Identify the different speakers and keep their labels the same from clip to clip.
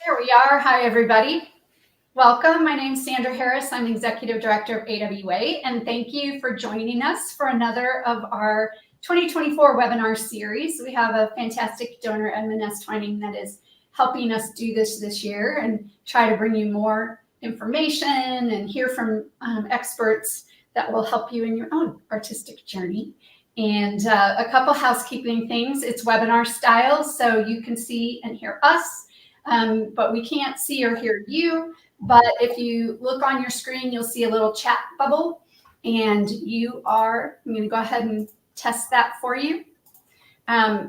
Speaker 1: There we are. Hi, everybody. Welcome. My name is Sandra Harris. I'm Executive Director of AWA, and thank you for joining us for another of our 2024 webinar series. We have a fantastic donor, Edmund S. Twining, that is helping us do this year and try to bring you more information and hear from experts that will help you in your own artistic journey. And a couple housekeeping things. It's webinar style, so you can see and hear us. But we can't see or hear you. But if you look on your screen, you'll see a little chat bubble, and I'm going to go ahead and test that for you.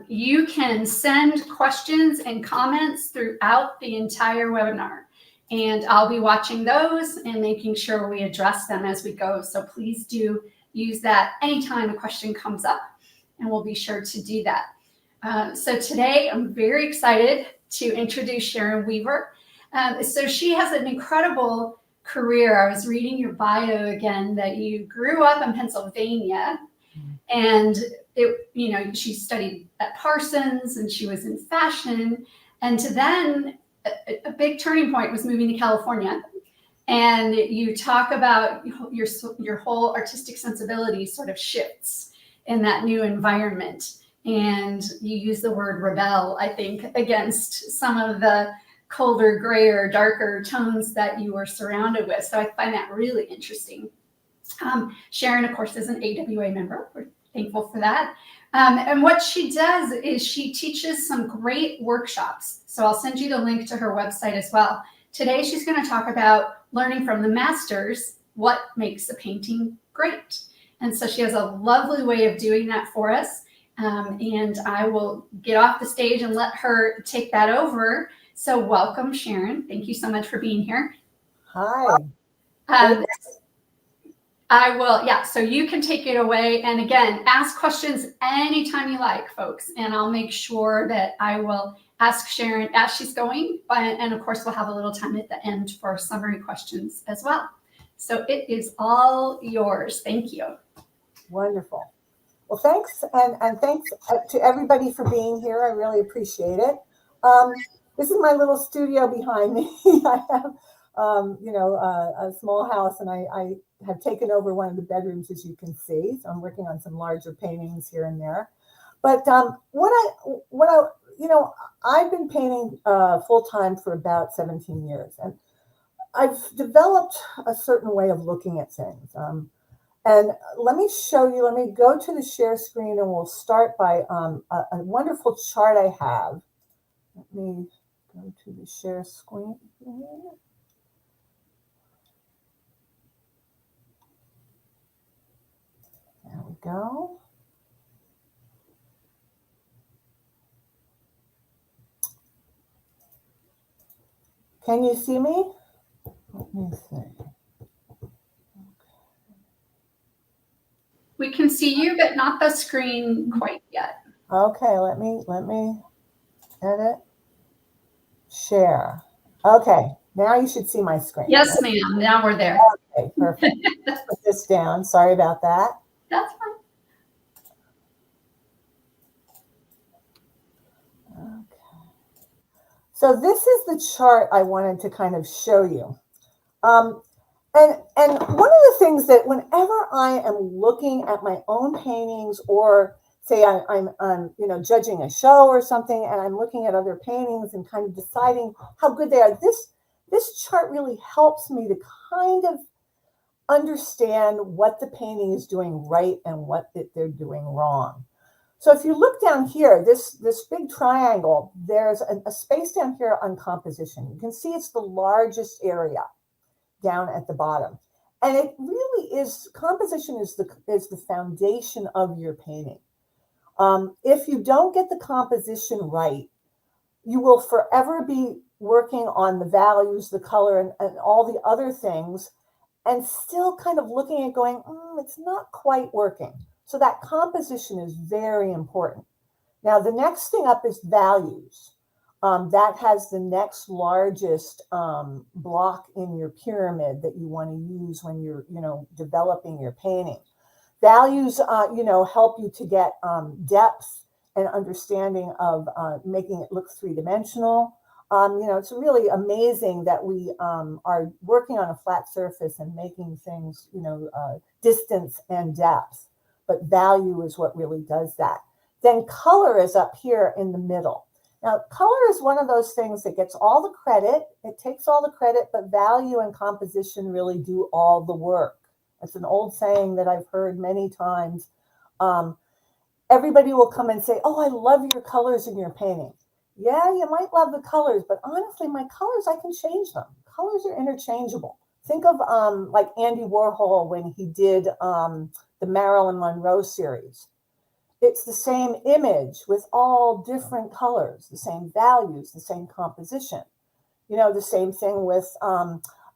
Speaker 1: You can send questions and comments throughout the entire webinar, and I'll be watching those and making sure we address them as we go. So please do use that anytime a question comes up, and we'll be sure to do that. So today I'm very excited to introduce Sharon Weaver. So she has an incredible career. I was reading your bio again, that you grew up in Pennsylvania, and she studied at Parsons, and she was in fashion. And then a big turning point was moving to California. And you talk about your whole artistic sensibility sort of shifts in that new environment. And you use the word rebel, I think, against some of the colder, grayer, darker tones that you were surrounded with. So I find that really interesting. Sharon, of course, is an AWA member. We're thankful for that. And what she does is she teaches some great workshops. So I'll send you the link to her website as well. Today, she's going to talk about learning from the masters what makes a painting great. And so she has a lovely way of doing that for us. And I will get off the stage and let her take that over. So welcome, Sharon. Thank you so much for being here.
Speaker 2: Hi.
Speaker 1: I will, so you can take it away. And again, ask questions anytime you like, folks. And I'll make sure that I will ask Sharon as she's going. And of course, we'll have a little time at the end for summary questions as well. So it is all yours. Thank you.
Speaker 2: Wonderful. Well, thanks, and thanks to everybody for being here. I really appreciate it. This is my little studio behind me. I have, a small house, and I have taken over one of the bedrooms, as you can see. So I'm working on some larger paintings here and there. But I've been painting full time for about 17 years, and I've developed a certain way of looking at things. And let me show you, let me go to the share screen, and we'll start by a wonderful chart I have. Let me go to the share screen. There we go. Can you see me? Let me see.
Speaker 1: We can see you, but not the screen quite yet.
Speaker 2: Okay, let me edit, share. Okay, now you should see my screen.
Speaker 1: Yes, ma'am. Now we're there.
Speaker 2: Okay, perfect. Let's put this down. Sorry about that.
Speaker 1: That's fine.
Speaker 2: Okay. So this is the chart I wanted to kind of show you. And one of the things that whenever I am looking at my own paintings, or say I'm judging a show or something, and I'm looking at other paintings and kind of deciding how good they are, this chart really helps me to kind of understand what the painting is doing right and what they're doing wrong. So if you look down here, this big triangle, there's a space down here on composition. You can see it's the largest area down at the bottom. And it really is, composition is the foundation of your painting. If you don't get the composition right, you will forever be working on the values, the color, and all the other things, and still kind of looking at going, it's not quite working. So that composition is very important. Now, the next thing up is values. That has the next largest block in your pyramid that you want to use when you're, developing your painting. Values, help you to get depth and understanding of making it look three-dimensional. It's really amazing that we are working on a flat surface and making things, distance and depth, but value is what really does that. Then color is up here in the middle. Now, color is one of those things that gets all the credit. It takes all the credit, but value and composition really do all the work. It's an old saying that I've heard many times. Everybody will come and say, "Oh, I love your colors in your painting." Yeah, you might love the colors, but honestly, my colors, I can change them. Colors are interchangeable. Think of like Andy Warhol when he did the Marilyn Monroe series. It's the same image with all different colors, the same values, the same composition. The same thing with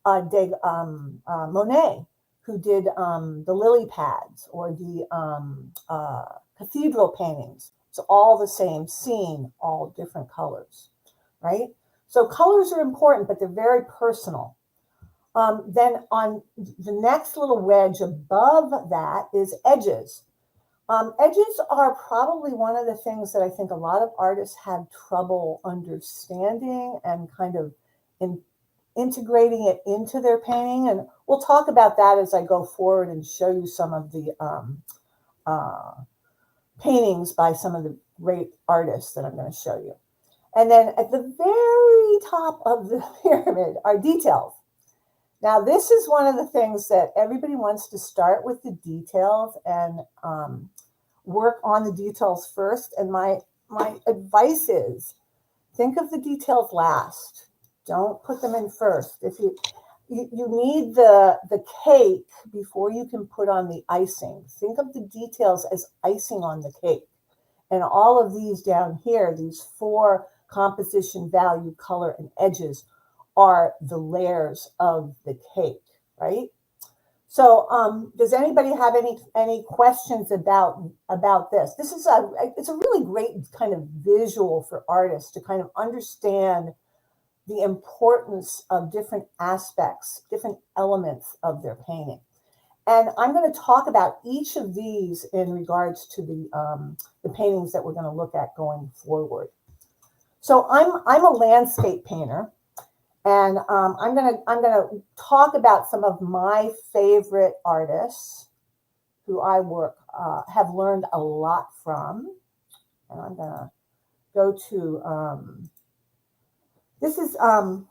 Speaker 2: Monet, who did the lily pads or the cathedral paintings. It's all the same scene, all different colors, right? So colors are important, but they're very personal. Then on the next little wedge above that is edges. Edges are probably one of the things that I think a lot of artists have trouble understanding and kind of integrating it into their painting. And we'll talk about that as I go forward and show you some of the paintings by some of the great artists that I'm going to show you. And then at the very top of the pyramid are details. Now, this is one of the things that everybody wants to start with, the details, and work on the details first. And my advice is think of the details last. Don't put them in first. If you need the cake before you can put on the icing. Think of the details as icing on the cake. And all of these down here, these 4 composition, value, color, and edges are the layers of the cake, right? So does anybody have any questions about this? It's a really great kind of visual for artists to kind of understand the importance of different aspects, different elements of their painting. And I'm going to talk about each of these in regards to the paintings that we're going to look at going forward. So I'm a landscape painter, and I'm going to talk about some of my favorite artists who I have learned a lot from. And I'm going to go to this is the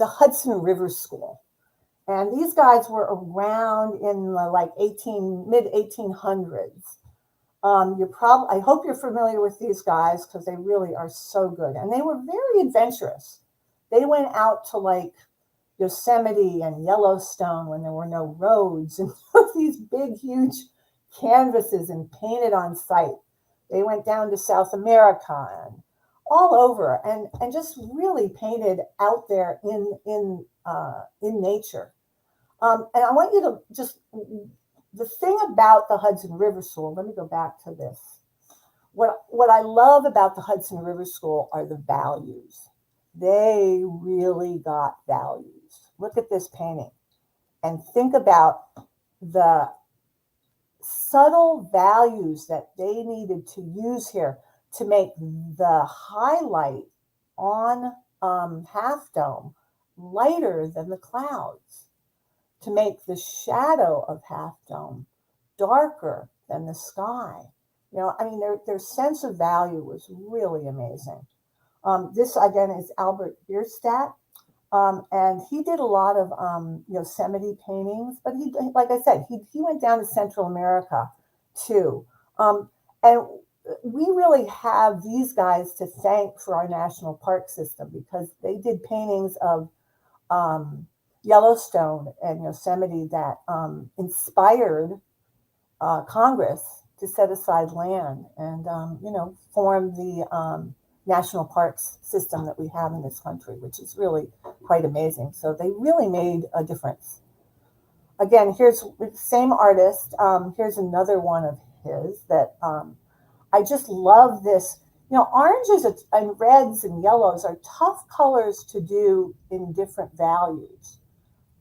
Speaker 2: Hudson River School. And these guys were around in the mid 1800s. I hope you're familiar with these guys because they really are so good. And they were very adventurous. They went out to Yosemite and Yellowstone when there were no roads and these big, huge canvases and painted on site. They went down to South America and all over and just really painted out there in nature. And I want you to the thing about the Hudson River School, let me go back to this. What I love about the Hudson River School are the values. They really got values. Look at this painting and think about the subtle values that they needed to use here to make the highlight on Half Dome lighter than the clouds, to make the shadow of Half Dome darker than the sky. Their sense of value was really amazing. This again is Albert Bierstadt, and he did a lot of Yosemite paintings. But he, like I said, he went down to Central America too, and we really have these guys to thank for our national park system because they did paintings of Yellowstone and Yosemite that inspired Congress to set aside land and form the national parks system that we have in this country, which is really quite amazing. So they really made a difference. Again, here's the same artist. Here's another one of his that I just love this. Oranges and reds and yellows are tough colors to do in different values.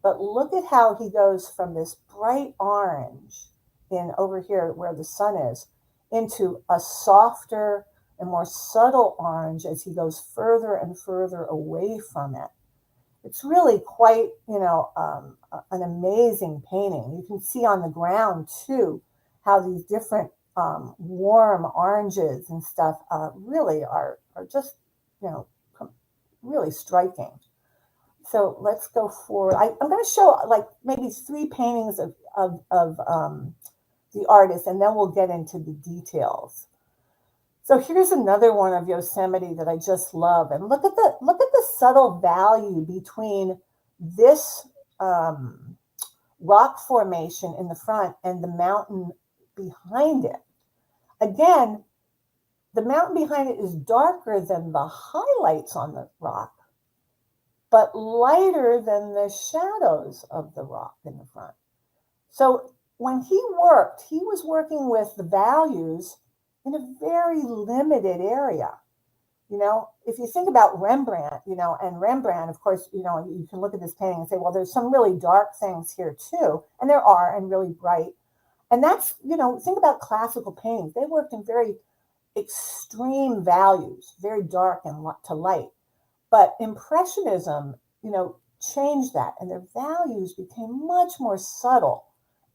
Speaker 2: But look at how he goes from this bright orange in over here where the sun is into a softer and more subtle orange as he goes further and further away from it. It's really quite, an amazing painting. You can see on the ground too how these different warm oranges and stuff really are just, really striking. So let's go forward. I'm going to show like maybe 3 paintings of the artist, and then we'll get into the details. So here's another one of Yosemite that I just love, and look at the subtle value between this rock formation in the front and the mountain behind it. Again, the mountain behind it is darker than the highlights on the rock, but lighter than the shadows of the rock in the front. So when he worked, he was working with the values in a very limited area. If you think about Rembrandt, and Rembrandt, of course, you can look at this painting and say, well, there's some really dark things here too. And there are, and really bright. And that's, think about classical paintings. They worked in very extreme values, very dark and to light. But Impressionism, changed that, and their values became much more subtle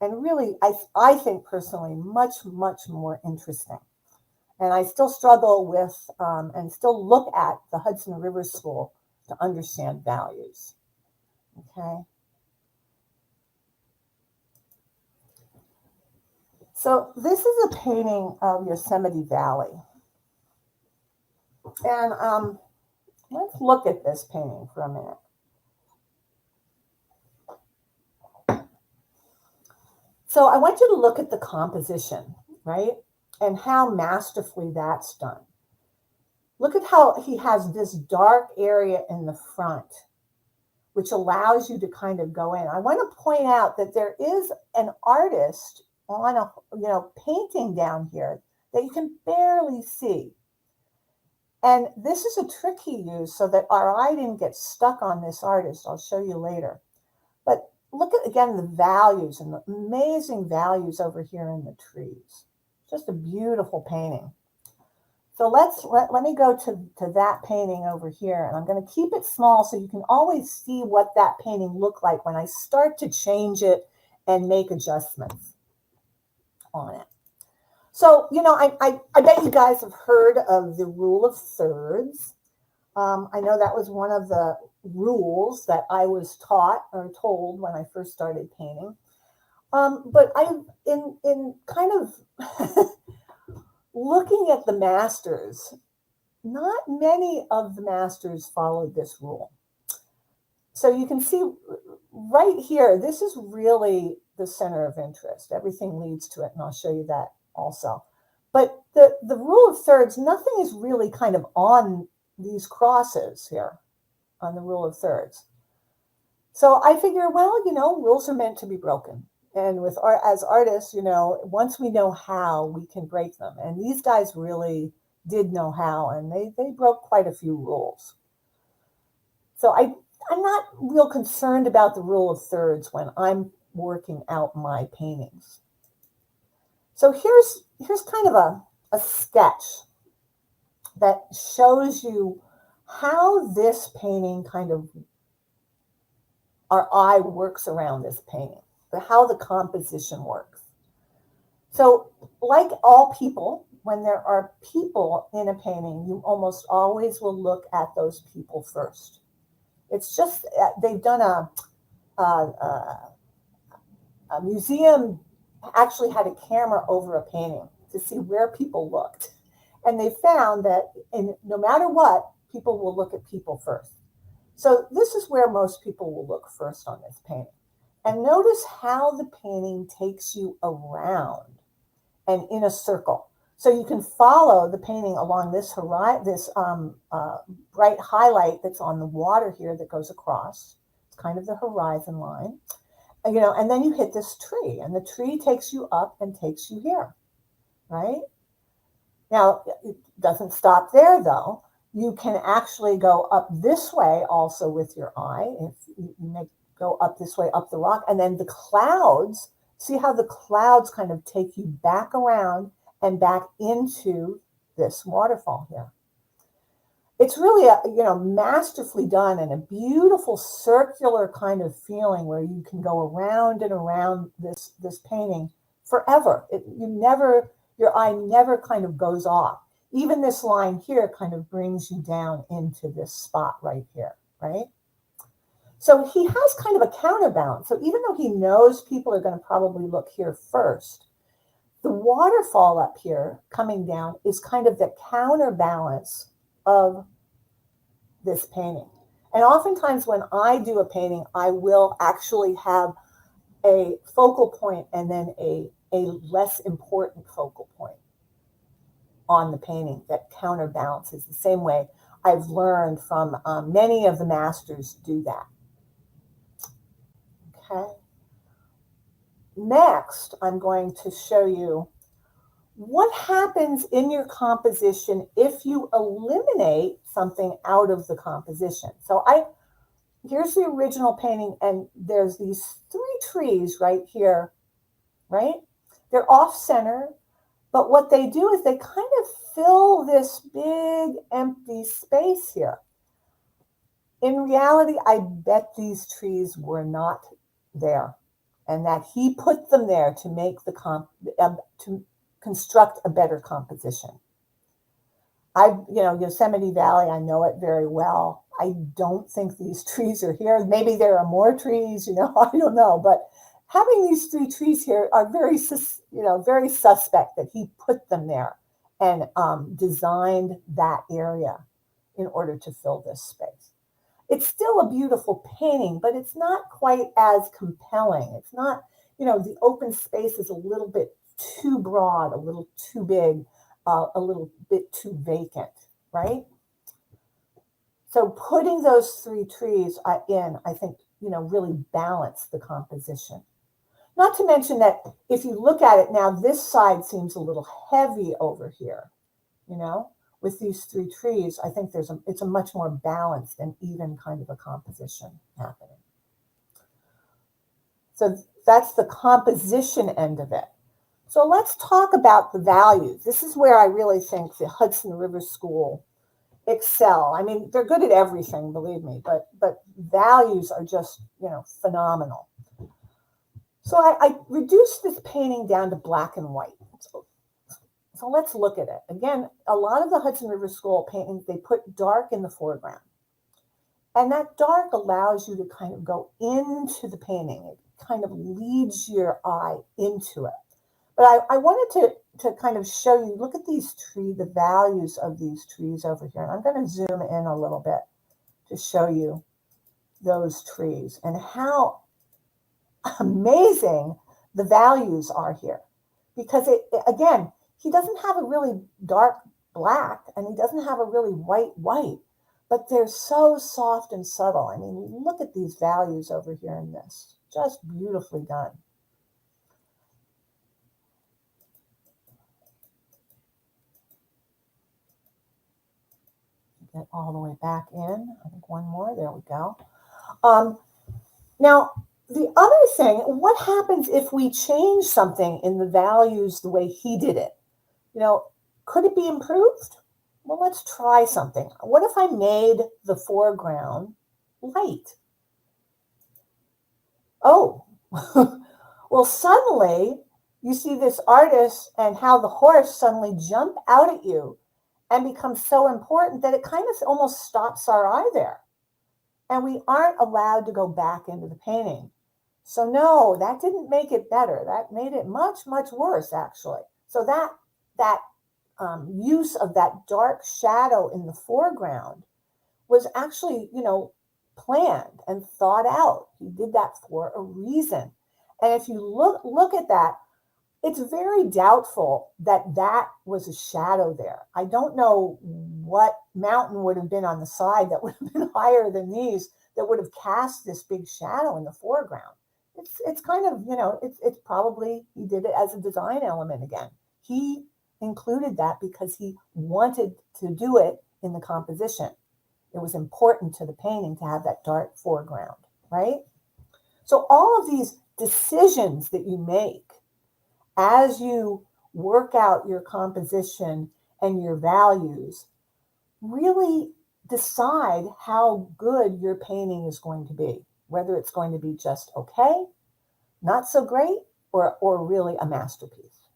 Speaker 2: and really, I think personally, much, much more interesting. And I still struggle with and still look at the Hudson River School to understand values. Okay. So this is a painting of Yosemite Valley. And let's look at this painting for a minute. So I want you to look at the composition, right? And how masterfully that's done. Look at how he has this dark area in the front, which allows you to kind of go in. I want to point out that there is an artist on a painting down here that you can barely see. And this is a trick he used so that our eye didn't get stuck on this artist. I'll show you later. But look at, again, the values and the amazing values over here in the trees. Just a beautiful painting. So let me go to that painting over here, and I'm going to keep it small so you can always see what that painting looked like when I start to change it and make adjustments on it. So, I bet you guys have heard of the rule of thirds. I know that was one of the rules that I was taught or told when I first started painting. But in kind of looking at the masters, not many of the masters followed this rule. So you can see right here, this is really the center of interest. Everything leads to it, and I'll show you that also. But the rule of thirds, nothing is really kind of on these crosses here on the rule of thirds. So I figure, well, rules are meant to be broken. And as artists, once we know how, we can break them. And these guys really did know how, and they broke quite a few rules. So I'm not real concerned about the rule of thirds when I'm working out my paintings. So here's kind of a sketch that shows you how this painting our eye works around this painting, how the composition works. So like all people, when there are people in a painting, you almost always will look at those people first. It's just, they've done a museum actually had a camera over a painting to see where people looked. And they found that no matter what, people will look at people first. So this is where most people will look first on this painting. And notice how the painting takes you around and in a circle. So you can follow the painting along this bright highlight that's on the water here that goes across. It's kind of the horizon line. And then you hit this tree, and the tree takes you up and takes you here, right? Now, it doesn't stop there, though. You can actually go up this way also with your eye. If you go up this way, up the rock, and then the clouds, see how the clouds kind of take you back around and back into this waterfall here. It's really, masterfully done and a beautiful circular kind of feeling where you can go around and around this painting forever. Your eye never kind of goes off. Even this line here kind of brings you down into this spot right here, right? So he has kind of a counterbalance. So even though he knows people are going to probably look here first, the waterfall up here coming down is kind of the counterbalance of this painting. And oftentimes when I do a painting, I will actually have a focal point and then a less important focal point on the painting that counterbalances. The same way I've learned from many of the masters do that. Okay. Next, I'm going to show you what happens in your composition if you eliminate something out of the composition. So here's the original painting, and there's these 3 trees right here, right? They're off center, but what they do is they kind of fill this big empty space here. In reality, I bet these trees were not there, and that he put them there to make to construct a better composition. Yosemite Valley, I know it very well. I don't think these trees are here. Maybe there are more trees, I don't know. But having these 3 trees here are very suspect that he put them there and designed that area in order to fill this space. It's still a beautiful painting, but it's not quite as compelling. It's not, the open space is a little bit too broad, a little too big, a little bit too vacant, right? So putting those 3 trees in, I think, really balance the composition. Not to mention that if you look at it now, this side seems a little heavy over here, with these 3 trees. I think it's a much more balanced and even kind of a composition happening. So that's the composition end of it. So let's talk about the values. This is where I really think the Hudson River School excel. I mean, they're good at everything, believe me, but values are just, phenomenal. So I reduced this painting down to black and white. So let's look at it. Again, a lot of the Hudson River School paintings, they put dark in the foreground. And that dark allows you to kind of go into the painting. It kind of leads your eye into it. But I wanted to kind of show you, look at these trees, the values of these trees over here. And I'm going to zoom in a little bit to show you those trees and how amazing the values are here. Because again, he doesn't have a really dark black and he doesn't have a really white, but they're so soft and subtle. I mean, look at these values over here in this. Just beautifully done. Get all the way back in. I think one more. There we go. Now, the other thing, what happens if we change something in the values the way he did it? Could it be improved? Well, let's try something. What if I made the foreground light? Oh, well, suddenly you see this artist and how the horse suddenly jump out at you and becomes so important that it kind of almost stops our eye there. And we aren't allowed to go back into the painting. So no, that didn't make it better. That made it much, much worse, actually. So that use of that dark shadow in the foreground was actually, planned and thought out. He did that for a reason. And if you look at that, it's very doubtful that was a shadow there. I don't know what mountain would have been on the side that would have been higher than these that would have cast this big shadow in the foreground. It's kind of, it's probably, he did it as a design element again. He included that because he wanted to do it in the composition. It was important to the painting to have that dark foreground, right? So all of these decisions that you make as you work out your composition and your values really decide how good your painting is going to be, whether it's going to be just okay, not so great, or really a masterpiece.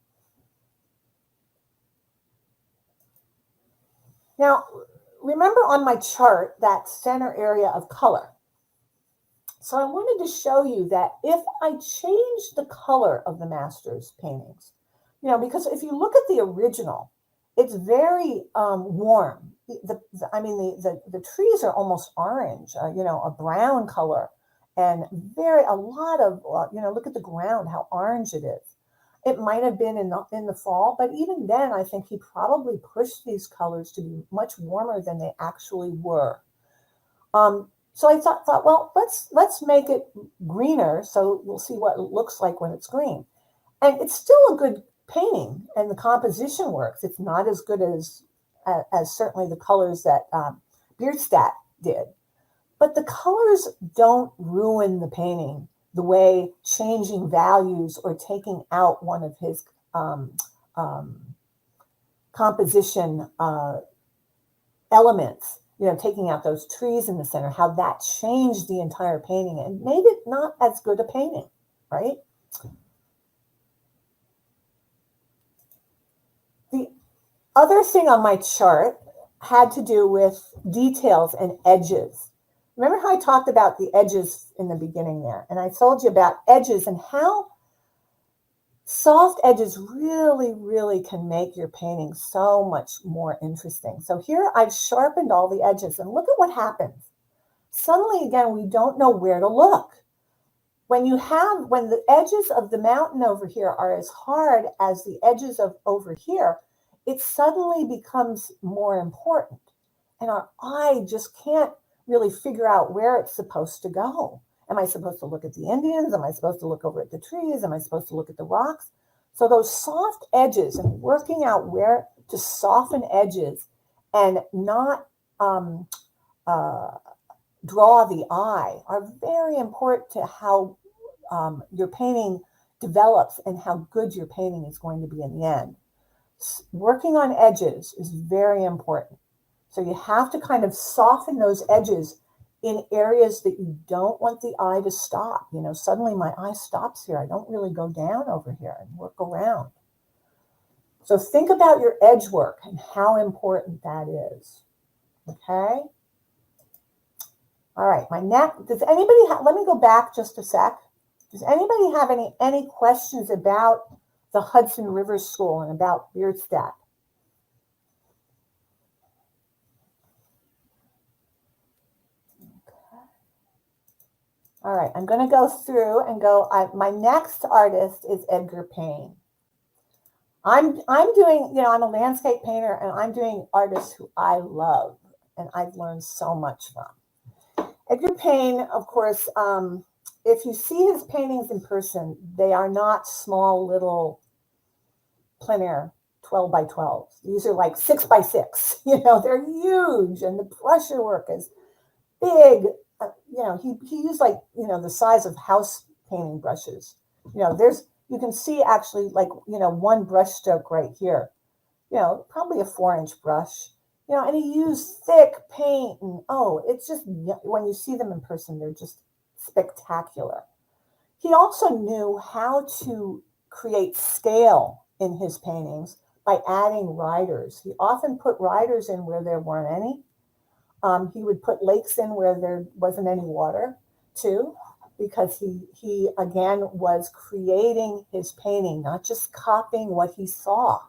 Speaker 2: Now, remember on my chart that center area of color. So I wanted to show you that if I change the color of the master's paintings, because if you look at the original, it's very warm. The trees are almost orange, a brown color, and a lot of, look at the ground, how orange it is. It might have been in the fall, but even then, I think he probably pushed these colors to be much warmer than they actually were. So I thought, well, let's make it greener, so we'll see what it looks like when it's green. And it's still a good painting, and the composition works. It's not as good as certainly the colors that Bierstadt did, but the colors don't ruin the painting the way changing values or taking out one of his composition elements, taking out those trees in the center, how that changed the entire painting and made it not as good a painting, right? The other thing on my chart had to do with details and edges. Remember how I talked about the edges in the beginning there? And I told you about edges and how soft edges really, really can make your painting so much more interesting. So here I've sharpened all the edges, and look at what happens. Suddenly, again, we don't know where to look. When the edges of the mountain over here are as hard as the edges of over here, it suddenly becomes more important. And our eye just can't really figure out where it's supposed to go. Am I supposed to look at the Indians? Am I supposed to look over at the trees? Am I supposed to look at the rocks? So those soft edges and working out where to soften edges and not draw the eye are very important to how your painting develops and how good your painting is going to be in the end. Working on edges is very important. So you have to kind of soften those edges in areas that you don't want the eye to stop. Suddenly my eye stops here. I don't really go down over here and work around. So think about your edge work and how important that is. Okay? All right, does anybody let me go back just a sec. Does anybody have any questions about the Hudson River School and about Bierstadt? All right, I'm going to go through and my next artist is Edgar Payne. I'm doing, I'm a landscape painter, and I'm doing artists who I love and I've learned so much from. Edgar Payne, of course, if you see his paintings in person, they are not small little plein air 12 by 12. These are like 6 by 6. They're huge, and the brusher work is big. He used the size of house painting brushes. You can see actually one brush stroke right here, probably a 4-inch brush, and he used thick paint, and it's just, when you see them in person, they're just spectacular. He also knew how to create scale in his paintings by adding riders. He often put riders in where there weren't any. He would put lakes in where there wasn't any water, too, because he again was creating his painting, not just copying what he saw,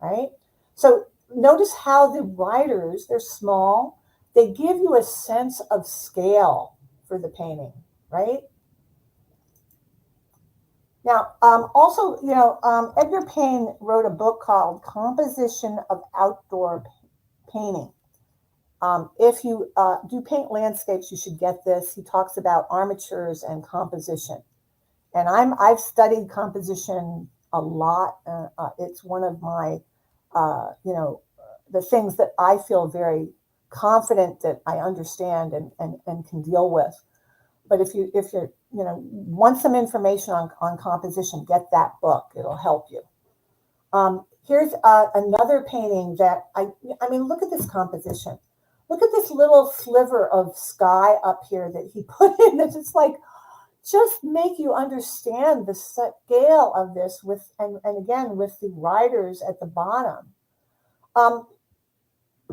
Speaker 2: right? So notice how the riders, they're small. They give you a sense of scale for the painting, right? Now, also, Edgar Payne wrote a book called Composition of Outdoor Painting. If you do paint landscapes, you should get this. He talks about armatures and composition. And I've studied composition a lot. It's one of my, the things that I feel very confident that I understand and can deal with. But if you want some information on composition, get that book. It'll help you. Here's another painting that I mean, look at this composition. Look at this little sliver of sky up here that he put in. It's just like, just make you understand the scale of this with, and again, with the riders at the bottom.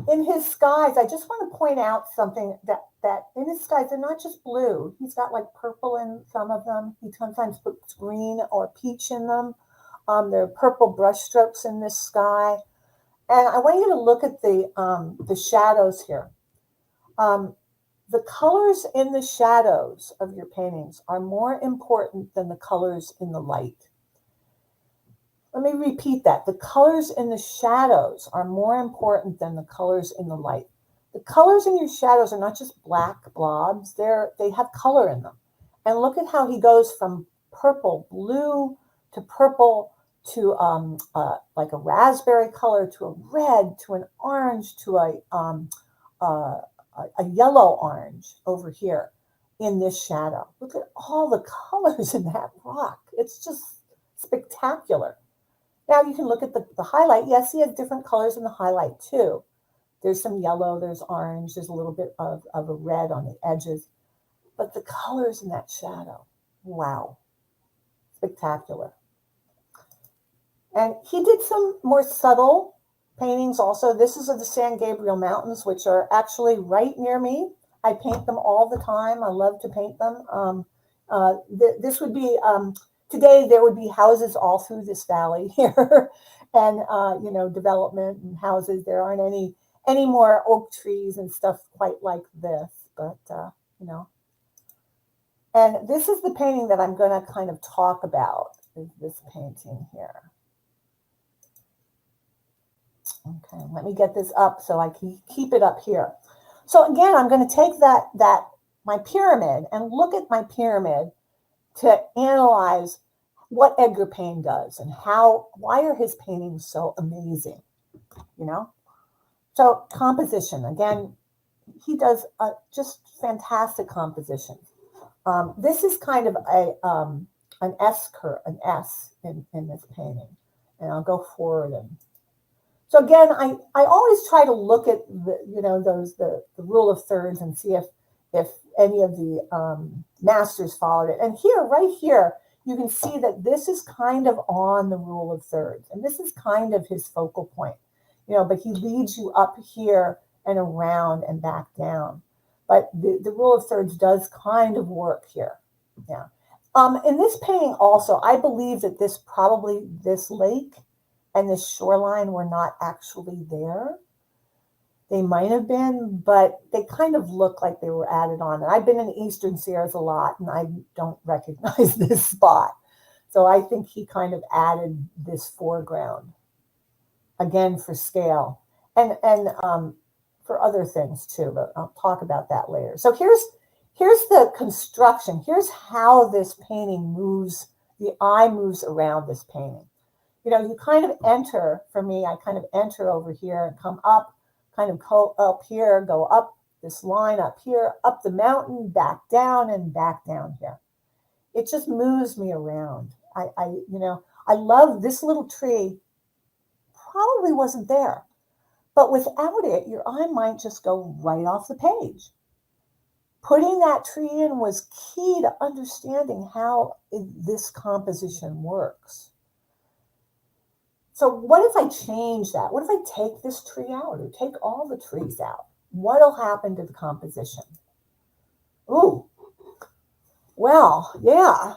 Speaker 2: In his skies, I just want to point out something that in his skies, they're not just blue. He's got like purple in some of them. He sometimes puts green or peach in them. There are purple brush strokes in this sky. And I want you to look at the shadows here. The colors in the shadows of your paintings are more important than the colors in the light. Let me repeat that. The colors in the shadows are more important than the colors in the light. The colors in your shadows are not just black blobs. They have color in them. And look at how he goes from purple, blue to purple to like a raspberry color to a red to an orange to a yellow orange over here in this shadow. Look at all the colors in that rock. It's just spectacular. Now you can look at the highlight. Yes, he has different colors in the highlight too. There's some yellow, there's orange, there's a little bit of a red on the edges. But the colors in that shadow, wow, spectacular. And he did some more subtle paintings also. This is of the San Gabriel Mountains, which are actually right near me. I paint them all the time. I love to paint them. This would be, today there would be houses all through this valley here and, development and houses. There aren't any more oak trees and stuff quite like this, but, And this is the painting that I'm going to kind of talk about, is this painting here. Okay, let me get this up so I can keep it up here. So again, I'm going to take my pyramid and look at my pyramid to analyze what Edgar Payne does and why are his paintings so amazing, So composition, again, he does just fantastic compositions. This is kind of an S curve, an S in this painting, and I'll go forward and. So again, I always try to look at the rule of thirds and see if any of the masters followed it. And here, right here, you can see that this is kind of on the rule of thirds, and this is kind of his focal point, But he leads you up here and around and back down. But the rule of thirds does kind of work here, yeah. In this painting also, I believe that this lake and this shoreline were not actually there. They might have been, but they kind of look like they were added on. And I've been in the Eastern Sierras a lot, and I don't recognize this spot. So I think he kind of added this foreground, again, for scale and for other things too, but I'll talk about that later. So here's the construction. Here's how this painting moves, the eye moves around this painting. You kind of enter, for me, I kind of enter over here and come up, kind of go up here, go up this line up here, up the mountain, back down, and back down here. It just moves me around. I love this little tree, probably wasn't there, but without it, your eye might just go right off the page. Putting that tree in was key to understanding how this composition works. So what if I change that? What if I take this tree out or take all the trees out? What'll happen to the composition? Ooh, well, yeah.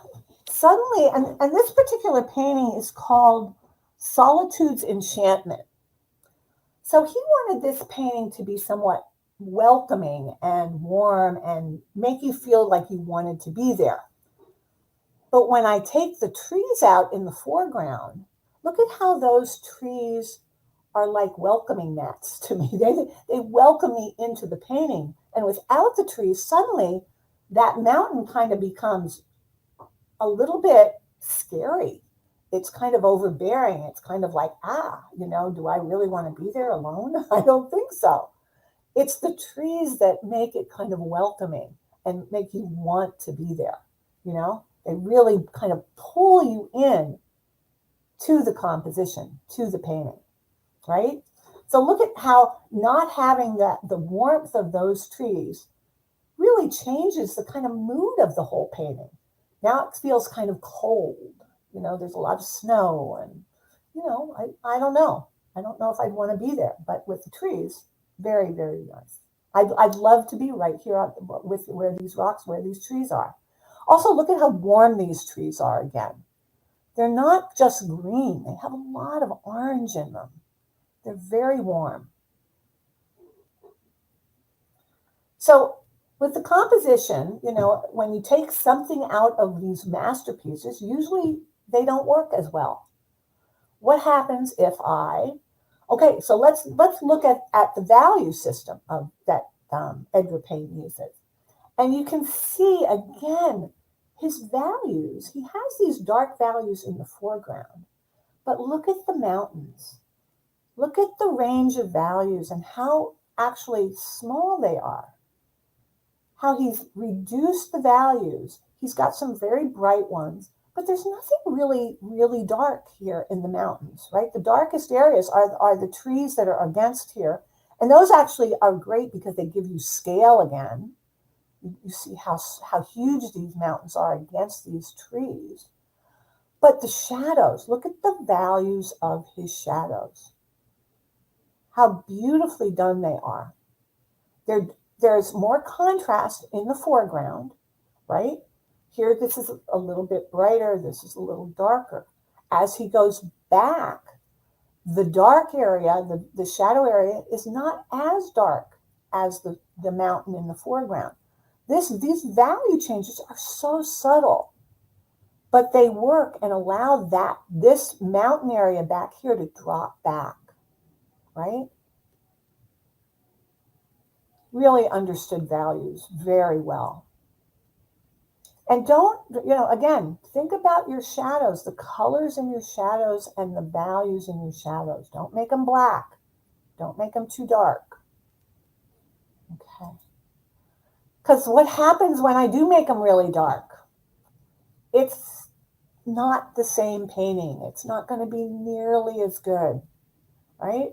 Speaker 2: Suddenly, and this particular painting is called Solitude's Enchantment. So he wanted this painting to be somewhat welcoming and warm and make you feel like you wanted to be there. But when I take the trees out in the foreground, look at how those trees are like welcoming mats to me. They welcome me into the painting. And without the trees, suddenly that mountain kind of becomes a little bit scary. It's kind of overbearing. It's kind of like, do I really want to be there alone? I don't think so. It's the trees that make it kind of welcoming and make you want to be there. They really kind of pull you in to the composition, to the painting, right? So look at how not having the warmth of those trees really changes the kind of mood of the whole painting. Now it feels kind of cold. There's a lot of snow and, I don't know. I don't know if I'd want to be there, but with the trees, very, very nice. I'd love to be right here with where these rocks, where these trees are. Also, look at how warm these trees are again. They're not just green. They have a lot of orange in them. They're very warm. So with the composition, when you take something out of these masterpieces, usually they don't work as well. What happens if okay, so let's look at the value system of that Edgar Payne uses. And you can see, again, his values. He has these dark values in the foreground. But look at the mountains. Look at the range of values and how actually small they are. How he's reduced the values. He's got some very bright ones, but there's nothing really, really dark here in the mountains, right? The darkest areas are the trees that are against here. And those actually are great because they give you scale again. You see how huge these mountains are against these trees. But the shadows, look at the values of his shadows. How beautifully done they are. There's more contrast in the foreground, right? Here, this is a little bit brighter. This is a little darker. As he goes back, the dark area, the shadow area, is not as dark as the mountain in the foreground. These value changes are so subtle, but they work and allow this mountain area back here to drop back, right? Really understood values very well. And don't, again, think about your shadows, the colors in your shadows and the values in your shadows. Don't make them black. Don't make them too dark. Okay. Because what happens when I do make them really dark? It's not the same painting. It's not going to be nearly as good, right?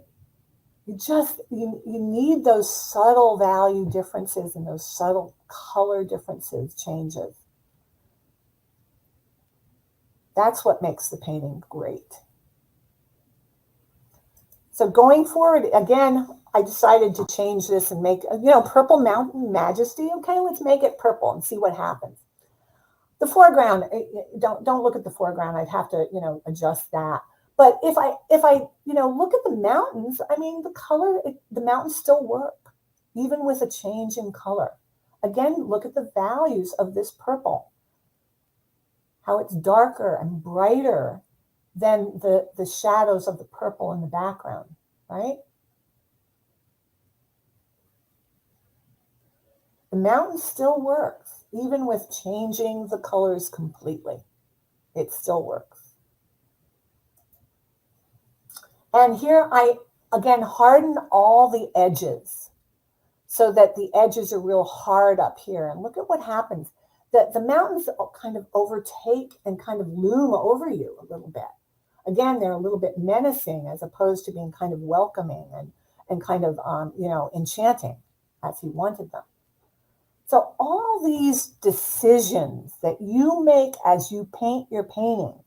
Speaker 2: You need those subtle value differences and those subtle color differences, changes. That's what makes the painting great. So going forward, again, I decided to change this and make, Purple Mountain Majesty. Okay, let's make it purple and see what happens. The foreground, don't look at the foreground. I'd have to, adjust that. But if I look at the mountains, the mountains still work, even with a change in color. Again, look at the values of this purple, how it's darker and brighter than the shadows of the purple in the background, right? The mountain still works, even with changing the colors completely. It still works. And here I, again, harden all the edges so that the edges are real hard up here. And look at what happens. The mountains kind of overtake and kind of loom over you a little bit. Again, they're a little bit menacing as opposed to being kind of welcoming and kind of, enchanting as he wanted them. So all these decisions that you make as you paint your painting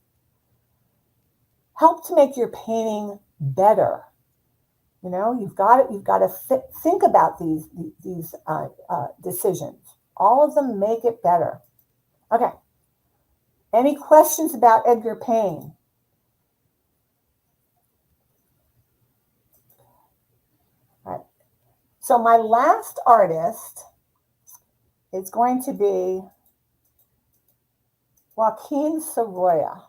Speaker 2: help to make your painting better. You've got to think about these decisions. All of them make it better. Okay. Any questions about Edgar Payne? All right. So my last artist is going to be Joaquin Sorolla.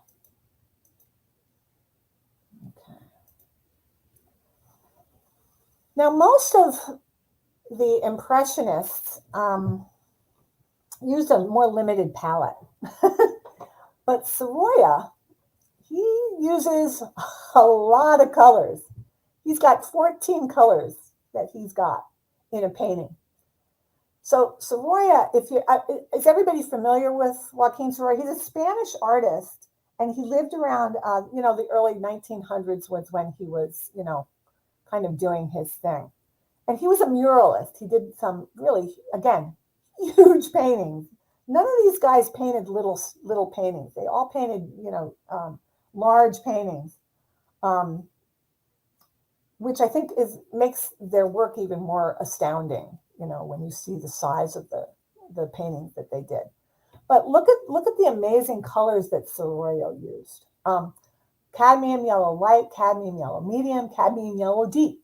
Speaker 2: Okay. Now, most of the Impressionists used a more limited palette. But Sorolla, he uses a lot of colors. He's got 14 colors that he's got in a painting. So Sorolla, is everybody familiar with Joaquin Sorolla? He's a Spanish artist, And he lived around, the early 1900s was when he was, kind of doing his thing. And he was a muralist. He did some really, again, huge paintings. None of these guys painted little paintings. They all painted, large paintings, which I think makes their work even more astounding. When you see the size of the paintings that they did. But look at the amazing colors that Soroyo used. Cadmium yellow light, cadmium yellow medium, cadmium yellow deep,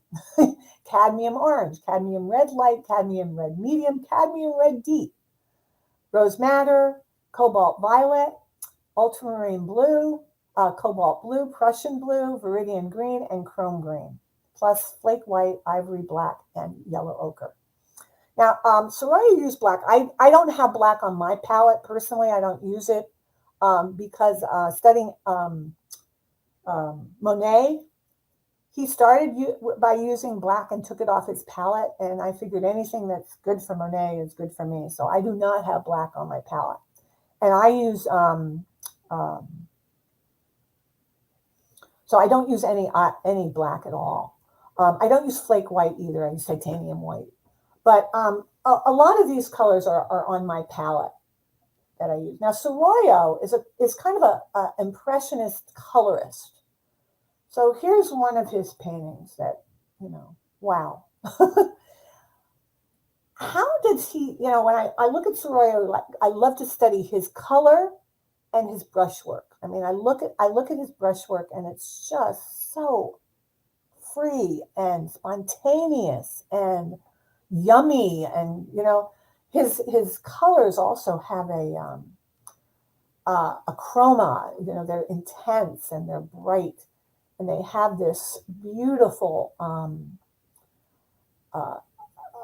Speaker 2: cadmium orange, cadmium red light, cadmium red medium, cadmium red deep, rose madder, cobalt violet, ultramarine blue, cobalt blue, Prussian blue, viridian green, and chrome green, plus flake white, ivory black, and yellow ochre. Now, Soroyo used black. I don't have black on my palette personally. I don't use it because studying Monet, he started by using black and took it off his palette. And I figured anything that's good for Monet is good for me. So I do not have black on my palette. And I use, so I don't use any black at all. I don't use flake white either. I use titanium white. But a lot of these colors are on my palette that I use. Now, Soroyo is kind of an impressionist colorist. So here's one of his paintings that, wow. How did he, when I look at Soroyo, like I love to study his color and his brushwork. I mean, I look at his brushwork and it's just so free and spontaneous and yummy, and his colors also have a chroma. They're intense and they're bright, and they have this beautiful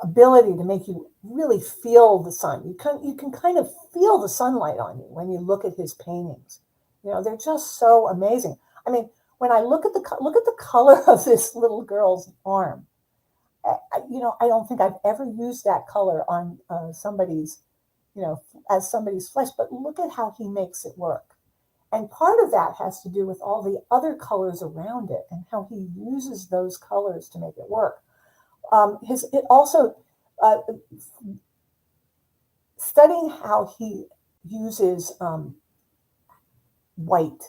Speaker 2: ability to make you really feel the sun. You can kind of feel the sunlight on you when you look at his paintings. They're just so amazing. I mean, when I look at the color of this little girl's arm. I don't think I've ever used that color on somebody's, as somebody's flesh, but look at how he makes it work. And part of that has to do with all the other colors around it and how he uses those colors to make it work. Studying how he uses white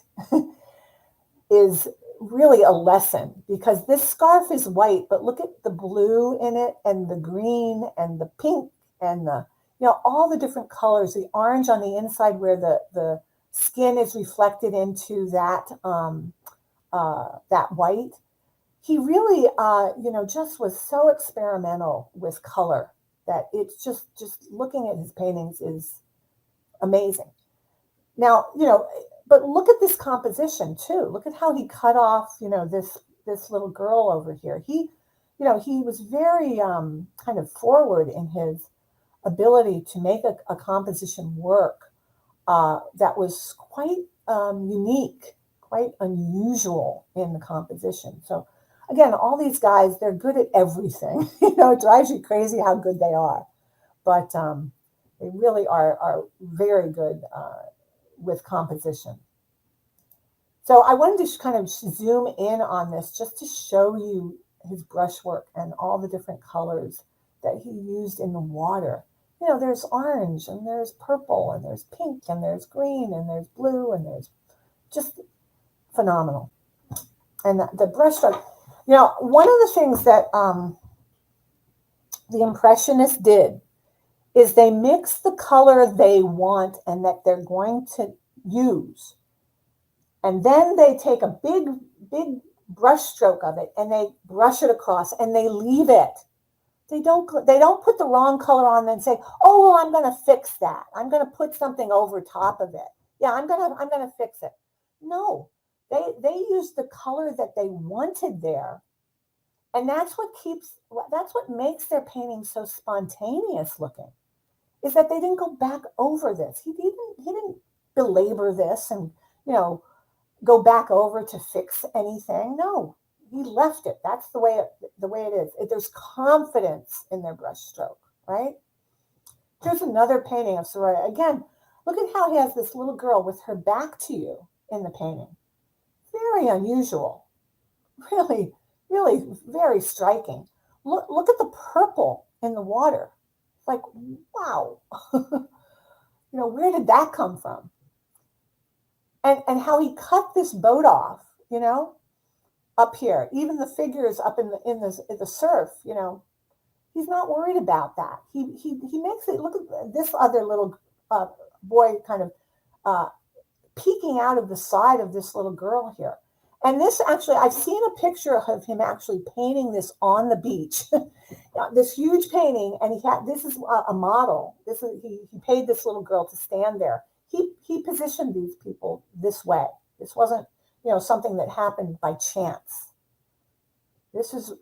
Speaker 2: is really a lesson, because this scarf is white, but look at the blue in it and the green and the pink and the, all the different colors, the orange on the inside where the skin is reflected into that white. He really, just was so experimental with color that it's just looking at his paintings is amazing. Now, but look at this composition too. Look at how he cut off, this little girl over here. He was very kind of forward in his ability to make a composition work that was quite unique, quite unusual in the composition. So again, all these guys, they're good at everything. It drives you crazy how good they are, but they really are very good with composition. So I wanted to kind of zoom in on this just to show you his brushwork and all the different colors that he used in the water. There's orange and there's purple and there's pink and there's green and there's blue and there's just phenomenal. And the brushstroke, one of the things that the Impressionists did is they mix the color they want and that they're going to use. And then they take a big brush stroke of it and they brush it across and they leave it. They don't put the wrong color on and say, oh, well, I'm going to fix that. I'm going to put something over top of it. Yeah, I'm going to fix it. No, they use the color that they wanted there. And that's what makes their painting so spontaneous looking, is that they didn't go back over this. He didn't belabor this and, go back over to fix anything. No, he left it. That's the way it is. There's confidence in their brush stroke, right? Here's another painting of Soroyo. Again, look at how he has this little girl with her back to you. in the painting. Very unusual. Really, really very striking. Look at the purple in the water. It's like, wow. Where did that come from? And how he cut this boat off, up here. Even the figures up in the surf, he's not worried about that. He makes it look at this other little boy kind of peeking out of the side of this little girl here. And this actually, I've seen a picture of him actually painting this on the beach, this huge painting. And this is a model. He paid this little girl to stand there. He positioned these people this way. This wasn't, something that happened by chance. This is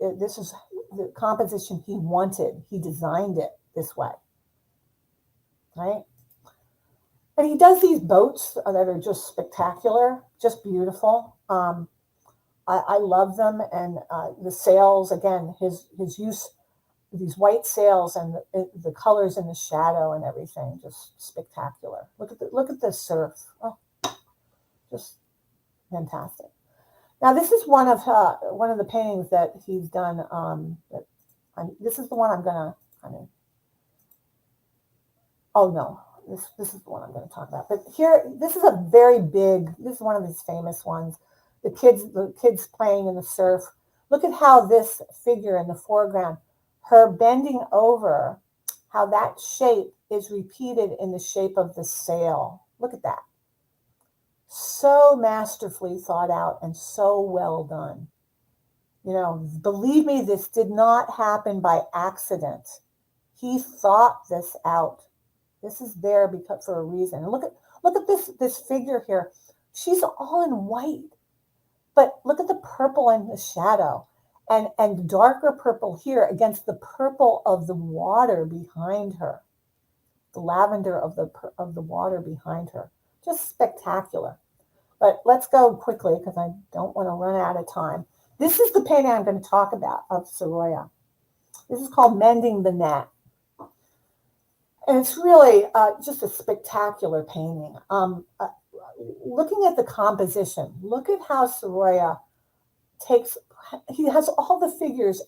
Speaker 2: the composition he wanted. He designed it this way, right? And he does these boats that are just spectacular, just beautiful. I love them. And the sails, again, his use of these white sails and the colors in the shadow and everything, just spectacular. Look at the surf. Oh, just fantastic. Now this is one of the paintings that he's done. This is the one I'm gonna kind of. Oh no. This is the one I'm going to talk about. But here, this is this is one of his famous ones. The kids playing in the surf. Look at how this figure in the foreground, her bending over, how that shape is repeated in the shape of the sail. Look at that. So masterfully thought out and so well done. Believe me, this did not happen by accident. He thought this out. This is there for a reason. And look at this figure here. She's all in white, but look at the purple in the shadow, and darker purple here against the purple of the water behind her, the lavender of the water behind her. Just spectacular. But let's go quickly because I don't want to run out of time. This is the painting I'm going to talk about of Sorolla. This is called Mending the Net. And it's really just a spectacular painting. Looking at the composition, look at how Sorolla he has all the figures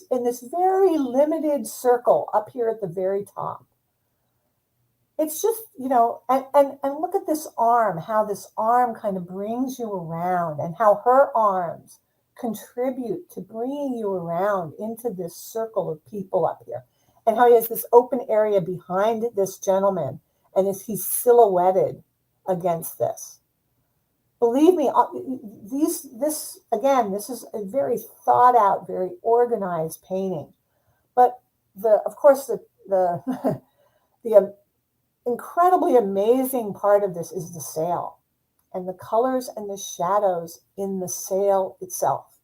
Speaker 2: in this very limited circle up here at the very top. It's just, and look at this arm, how this arm kind of brings you around and how her arms contribute to bringing you around into this circle of people up here. And how he has this open area behind this gentleman, and he's silhouetted against this. Believe me, this is a very thought out, very organized painting. But of course, the incredibly amazing part of this is the sail and the colors and the shadows in the sail itself,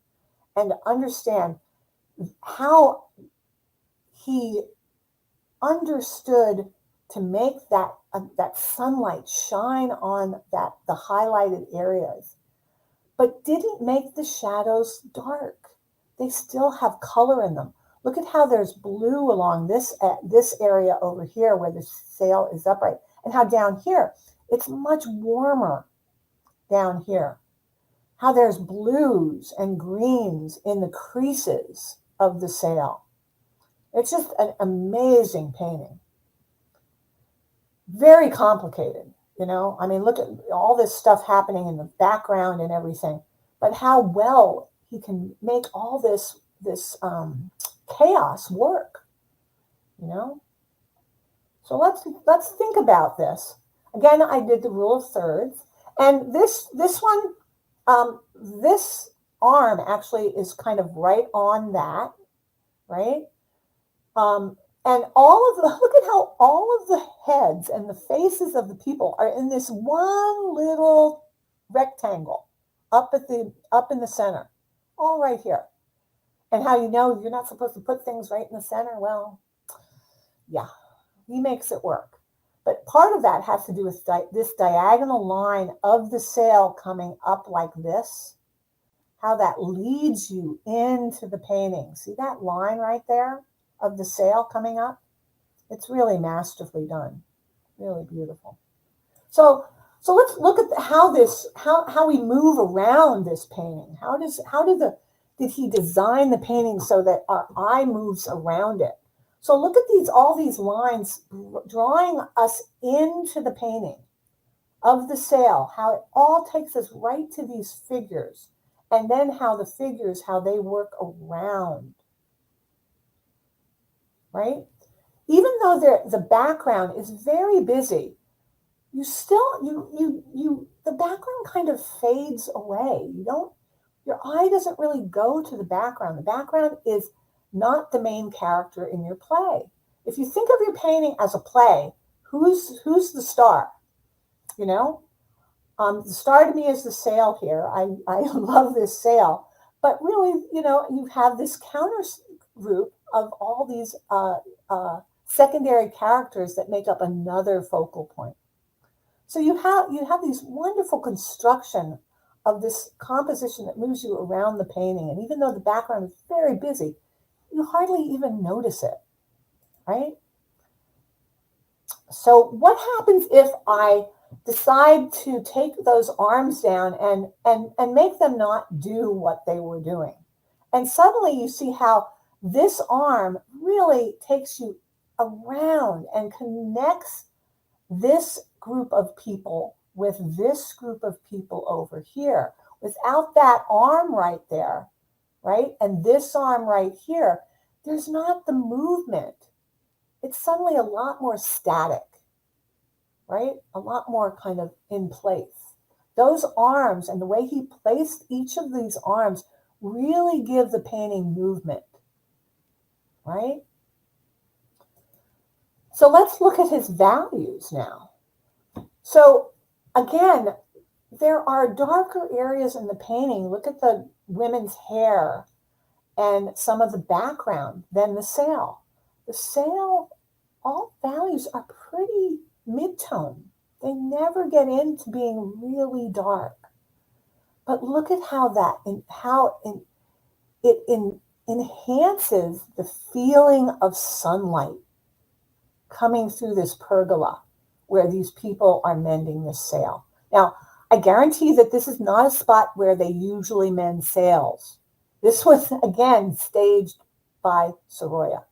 Speaker 2: and to understand how he understood to make that sunlight shine on the highlighted areas, but didn't make the shadows dark. They still have color in them. Look at how there's blue along this area over here where the sail is upright, and how down here it's much warmer down here. How there's blues and greens in the creases of the sail. It's just an amazing painting. Very complicated, look at all this stuff happening in the background and everything, but how well he can make all this chaos work, So let's think about this. Again, I did the rule of thirds, and this one, this arm actually is kind of right on that, right? And look at how all of the heads and the faces of the people are in this one little rectangle up in the center, all right here. And how you're not supposed to put things right in the center? Well, yeah, he makes it work. But part of that has to do with this diagonal line of the sail coming up like this, how that leads you into the painting. See that line right there of the sail coming up? It's really masterfully done. Really beautiful. So So let's look at how we move around this painting. Did he design the painting so that our eye moves around it? So look at all these lines drawing us into the painting of the sail, how it all takes us right to these figures, and then how the figures, how they work around, right? Even though the background is very busy, you still, the background kind of fades away. Your eye doesn't really go to the background. The background is not the main character in your play. If you think of your painting as a play, who's the star? The star to me is the sail here. I love this sail, but really, you have this counter group of all these secondary characters that make up another focal point. So you have these wonderful construction of this composition that moves you around the painting. And even though the background is very busy, you hardly even notice it, right? So what happens if I decide to take those arms down and make them not do what they were doing? And suddenly you see how this arm really takes you around and connects this group of people with this group of people over here. Without that arm right there, right, and this arm right here, there's not the movement. It's suddenly a lot more static, right? A lot more kind of in place. Those arms and the way he placed each of these arms really give the painting movement, right? So let's look at his values now. So again, there are darker areas in the painting. Look at the women's hair and some of the background than the sail. The sail, all values are pretty mid-tone. They never get into being really dark. But look at it enhances the feeling of sunlight coming through this pergola where these people are mending the sail. Now, I guarantee that this is not a spot where they usually mend sails. This was, again, staged by Sorolla.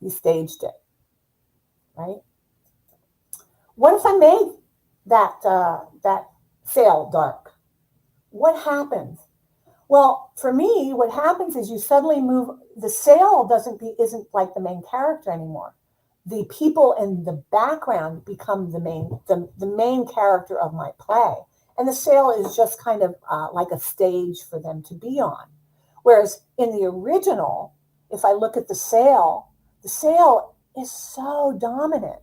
Speaker 2: He staged it, right? What if I made that sail dark? What happens? Well, for me, what happens is you suddenly move. The sail isn't like the main character anymore. The people in the background become the main character of my play, and the sail is just kind of like a stage for them to be on. Whereas in the original, if I look at the sail is so dominant.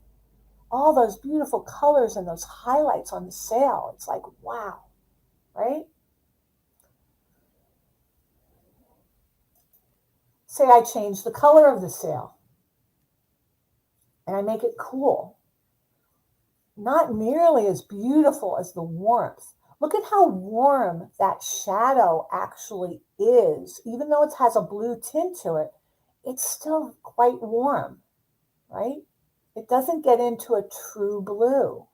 Speaker 2: All those beautiful colors and those highlights on the sail. It's like, wow, right? Say I change the color of the sail and I make it cool. Not nearly as beautiful as the warmth. Look at how warm that shadow actually is. Even though it has a blue tint to it, it's still quite warm, right? It doesn't get into a true blue.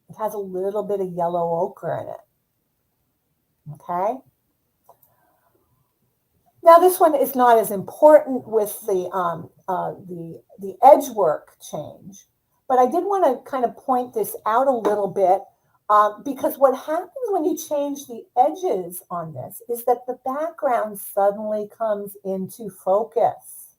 Speaker 2: It has a little bit of yellow ochre in it. Okay? Now this one is not as important with the edge work change, but I did want to kind of point this out a little bit because what happens when you change the edges on this is that the background suddenly comes into focus.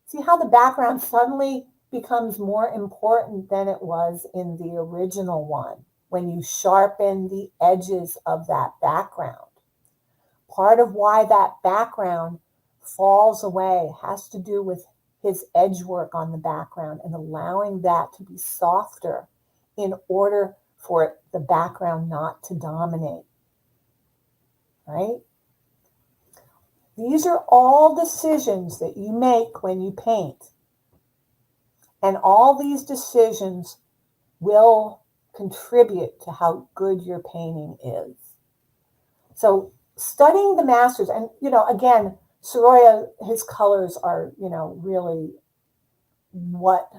Speaker 2: See how the background suddenly becomes more important than it was in the original one when you sharpen the edges of that background. Part of why that background falls away has to do with his edge work on the background and allowing that to be softer in order for the background not to dominate, right? These are all decisions that you make when you paint. And all these decisions will contribute to how good your painting is. So studying the masters, and, again, Sorolla, his colors are, really what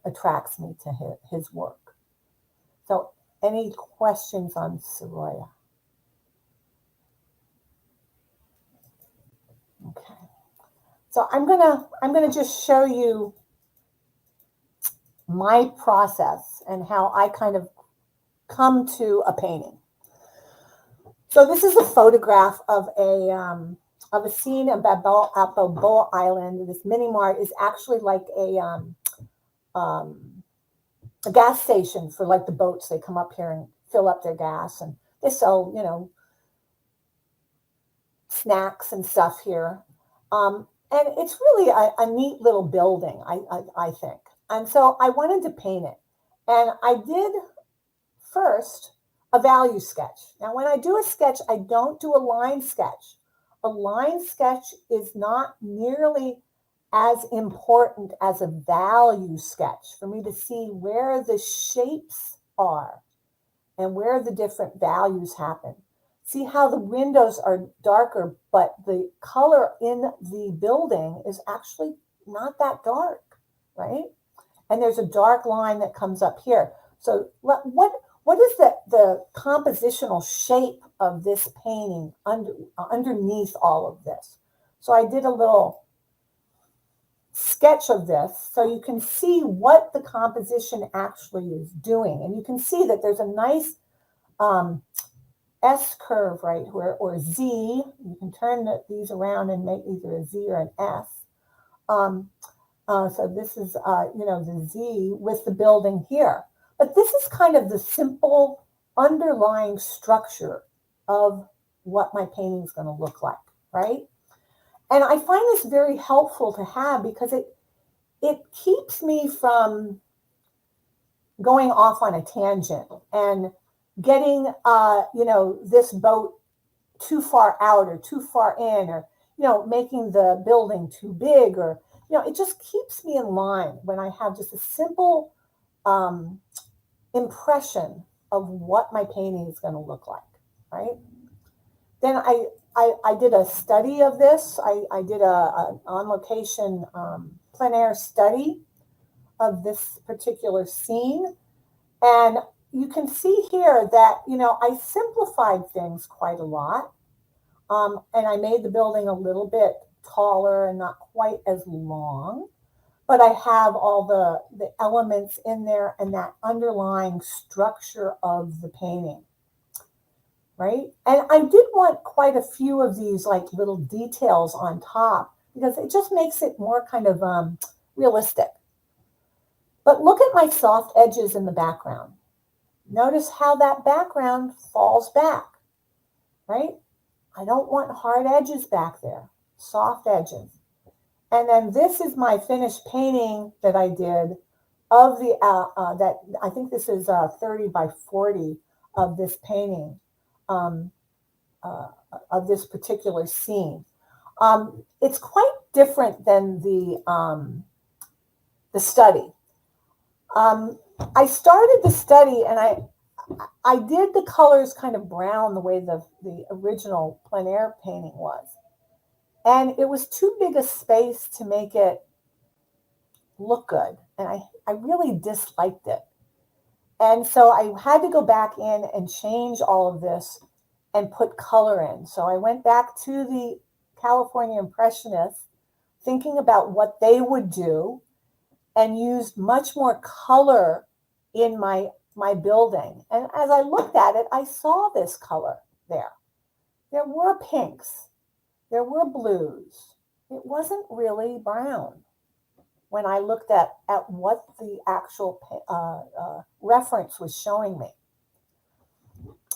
Speaker 2: attracts me to his work. So Any questions on Soraya? Okay. So I'm gonna just show you my process and how I kind of come to a painting. So this is a photograph of a scene at Balboa Island. This mini mart is actually like a gas station for like the boats. They come up here and fill up their gas, and they sell, you know, snacks and stuff here. And it's really a neat little building, I think. And so I wanted to paint it. And I did first a value sketch. Now, when I do a sketch, I don't do a line sketch. A line sketch is not nearly as important as a value sketch for me to see where the shapes are and where the different values happen. See how the windows are darker, but the color in the building is actually not that dark, right? And there's a dark line that comes up here. So what is the compositional shape of this painting underneath all of this? So I did a little sketch of this so you can see what the composition actually is doing. And you can see that there's a nice S curve right here, or Z. You can turn these around and make either a Z or an S. So this is, you know, the Z with the building here. But this is kind of the simple underlying structure of what my painting is going to look like, right? And I find this very helpful to have because it keeps me from going off on a tangent and getting, you know, this boat too far out or too far in, or, you know, making the building too big, or, you know, it just keeps me in line when I have just a simple impression of what my painting is going to look like, right? Then I did a study of this. I did a on-location plein air study of this particular scene. And you can see here that, you know, I simplified things quite a lot. And I made the building a little bit taller and not quite as long. But I have all the elements in there and that underlying structure of the painting, right? And I did want quite a few of these like little details on top because it just makes it more kind of realistic. But look at my soft edges in the background. Notice how that background falls back, right? I don't want hard edges back there, soft edges. And then this is my finished painting that I did of the, that I think this is 30 by 40 of this painting, of this particular scene. It's quite different than the study. I started the study and I did the colors kind of brown the way the original plein air painting was. And it was too big a space to make it look good. And I really disliked it. And so I had to go back in and change all of this and put color in. So I went back to the California Impressionists, thinking about what they would do, and used much more color in my building. And as I looked at it, I saw this color there. There were pinks. There were blues. It wasn't really brown when I looked at what the actual reference was showing me.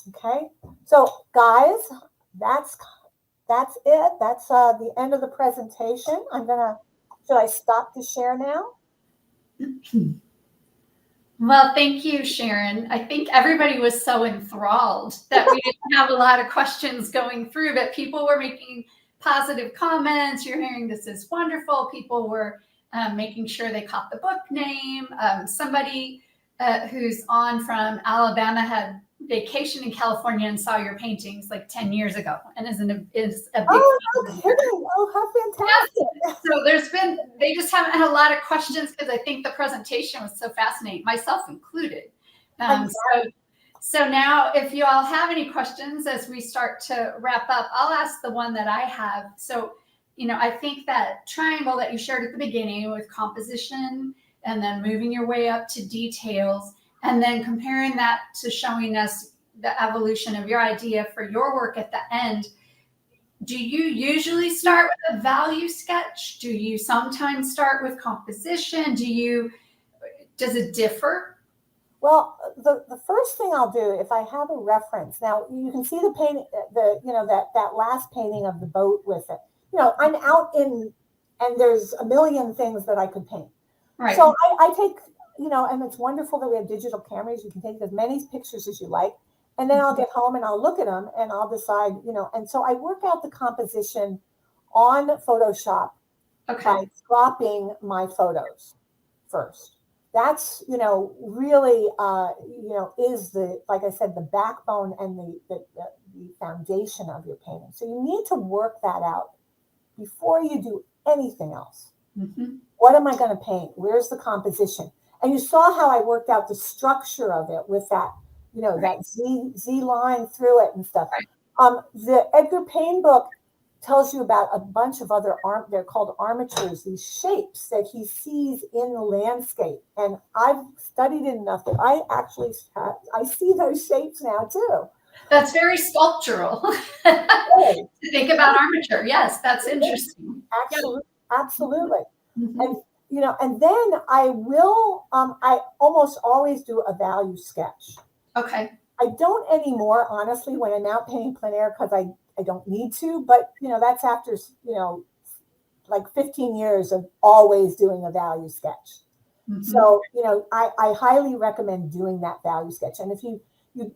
Speaker 2: Okay, so guys, that's it. That's the end of the presentation. Should I stop to share now?
Speaker 1: Well, thank you, Sharon. I think everybody was so enthralled that we didn't have a lot of questions going through, but people were making positive comments. You're hearing this is wonderful. People were making sure they caught the book name. Somebody who's on from Alabama had vacation in California and saw your paintings like 10 years ago and is a big
Speaker 2: fan. Oh, how fantastic.
Speaker 1: So they just haven't had a lot of questions because I think the presentation was so fascinating, myself included. So now if you all have any questions as we start to wrap up, I'll ask the one that I have. So, I think that triangle that you shared at the beginning with composition and then moving your way up to details and then comparing that to showing us the evolution of your idea for your work at the end. Do you usually start with a value sketch? Do you sometimes start with composition? Does it differ?
Speaker 2: Well, the first thing I'll do if I have a reference, now you can see the painting, that last painting of the boat with it. I'm out and there's a million things that I could paint.
Speaker 1: Right.
Speaker 2: So I take, and it's wonderful that we have digital cameras. You can take as many pictures as you like. And then I'll get home and I'll look at them and I'll decide, and so I work out the composition on Photoshop by cropping my photos first. That's, really, is like I said, the backbone and the foundation of your painting. So you need to work that out before you do anything else.
Speaker 1: Mm-hmm.
Speaker 2: What am I going to paint? Where's the composition? And you saw how I worked out the structure of it with that, that Z line through it and stuff.
Speaker 1: Right.
Speaker 2: The Edgar Payne book tells you about a bunch of other they're called armatures, these shapes that he sees in the landscape. And I've studied it enough that I see those shapes now too.
Speaker 1: That's very sculptural. To think about armature. Yes, that's interesting.
Speaker 2: Absolutely.
Speaker 1: Mm-hmm.
Speaker 2: And and then I will I almost always do a value sketch.
Speaker 1: Okay.
Speaker 2: I don't anymore, honestly, when I'm out painting plein air, because I don't need to, but that's after like 15 years of always doing a value sketch. Mm-hmm. So I highly recommend doing that value sketch. And if you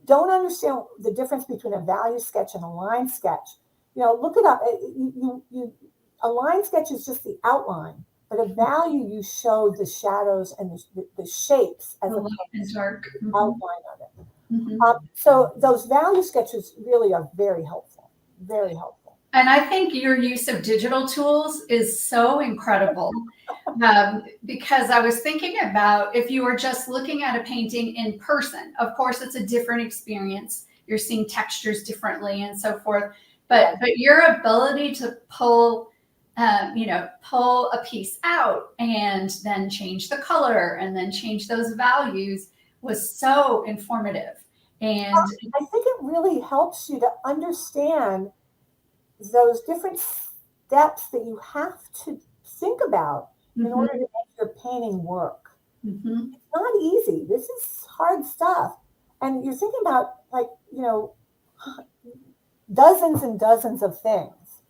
Speaker 2: don't understand the difference between a value sketch and a line sketch, look it up. A line sketch is just the outline, but a value, you show the shadows and the shapes as a
Speaker 1: dark
Speaker 2: outline of it.
Speaker 1: Mm-hmm.
Speaker 2: So those value sketches really are very helpful, very helpful.
Speaker 1: And I think your use of digital tools is so incredible because I was thinking about if you were just looking at a painting in person, of course, it's a different experience. You're seeing textures differently and so forth. But your ability to pull a piece out and then change the color and then change those values was so informative. And
Speaker 2: I think it really helps you to understand those different steps that you have to think about in order to make your painting work.
Speaker 1: Mm-hmm.
Speaker 2: It's not easy. This is hard stuff. And you're thinking about dozens and dozens of things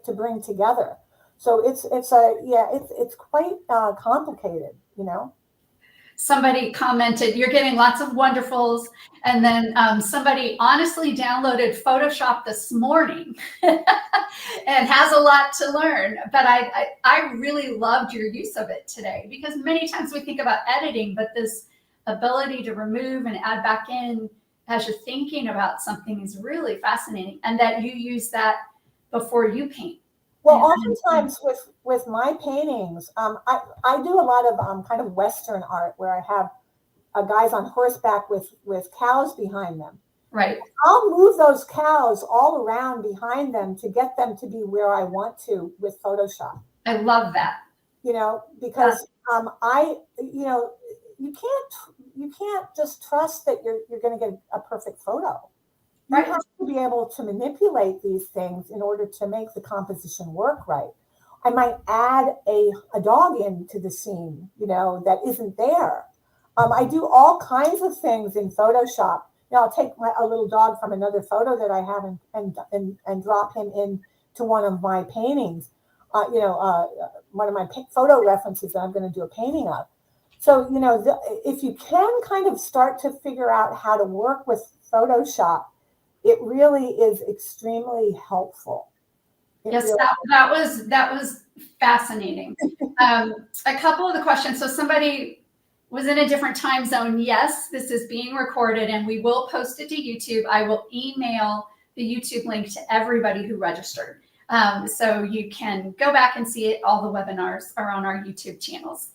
Speaker 2: to bring together. So it's quite complicated,
Speaker 1: Somebody commented, you're getting lots of wonderfuls. And then somebody honestly downloaded Photoshop this morning and has a lot to learn. But I really loved your use of it today, because many times we think about editing, but this ability to remove and add back in as you're thinking about something is really fascinating. And that you use that before you paint.
Speaker 2: Well, oftentimes with my paintings, I do a lot of kind of Western art where I have guys on horseback with cows behind them.
Speaker 1: Right.
Speaker 2: I'll move those cows all around behind them to get them to be where I want to with Photoshop.
Speaker 1: I love that.
Speaker 2: Because you can't just trust that you're going to get a perfect photo. You have to be able to manipulate these things in order to make the composition work right. I might add a dog into the scene, that isn't there. I do all kinds of things in Photoshop. I'll take a little dog from another photo that I have and drop him into one of my paintings, one of my photo references that I'm going to do a painting of. So, if you can kind of start to figure out how to work with Photoshop, it really is extremely helpful.
Speaker 1: Yes, really that was fascinating. A couple of the questions. So somebody was in a different time zone. Yes, this is being recorded and we will post it to YouTube. I will email the YouTube link to everybody who registered. So you can go back and see it. All the webinars are on our YouTube channels,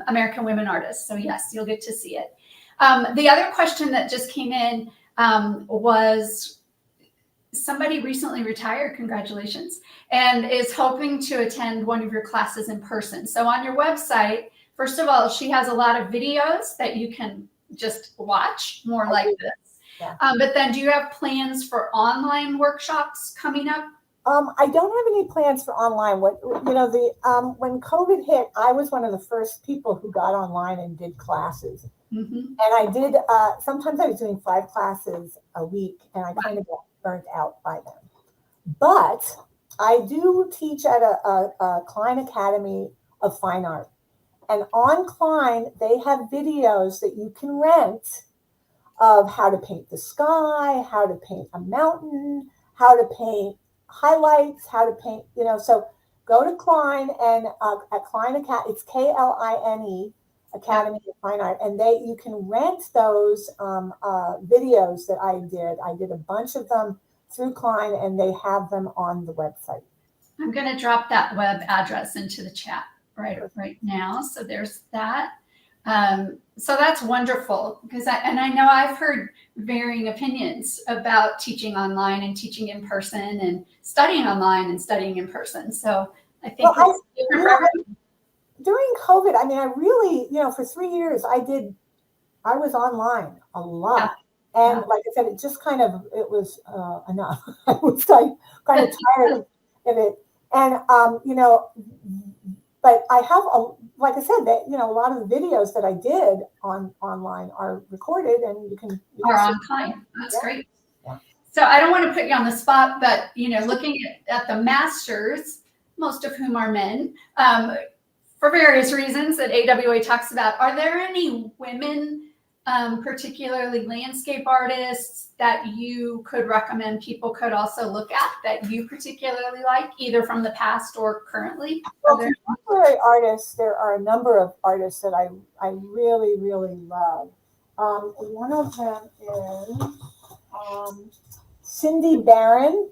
Speaker 1: American Women Artists. So yes, you'll get to see it. The other question that just came in was somebody recently retired, congratulations, and is hoping to attend one of your classes in person. So on your website, first of all, she has a lot of videos that you can just watch, more like this.
Speaker 2: Yeah.
Speaker 1: But then do you have plans for online workshops coming up?
Speaker 2: I don't have any plans for online. When COVID hit, I was one of the first people who got online and did classes.
Speaker 1: Mm-hmm.
Speaker 2: And I did, sometimes I was doing 5 classes a week, and I kind of got burnt out by them. But I do teach at a Klein Academy of Fine Art. And on Klein, they have videos that you can rent of how to paint the sky, how to paint a mountain, how to paint highlights, how to paint, so go to Klein and at Klein Academy, it's KLINE Academy of Fine Art, and you can rent those videos that I did. I did a bunch of them through Klein, and they have them on the website.
Speaker 1: I'm going to drop that web address into the chat right now. So there's that. So that's wonderful, because I know I've heard varying opinions about teaching online and teaching in person, and studying online and studying in person. So I think it's different for everyone.
Speaker 2: During COVID, I mean, I really, for 3 years, I was online a lot. Yeah. And like I said, it just it was enough. I was kind of tired of it. And, but I have, like I said, that, a lot of the videos that I did online are recorded, and you can
Speaker 1: are online. That's great. Yeah. So I don't want to put you on the spot, but, looking at the masters, most of whom are men, for various reasons that AWA talks about, are there any women, particularly landscape artists, that you could recommend people could also look at that you particularly like, either from the past or currently?
Speaker 2: Well, contemporary artists, there are a number of artists that I really, really love. One of them is Cindy Barron.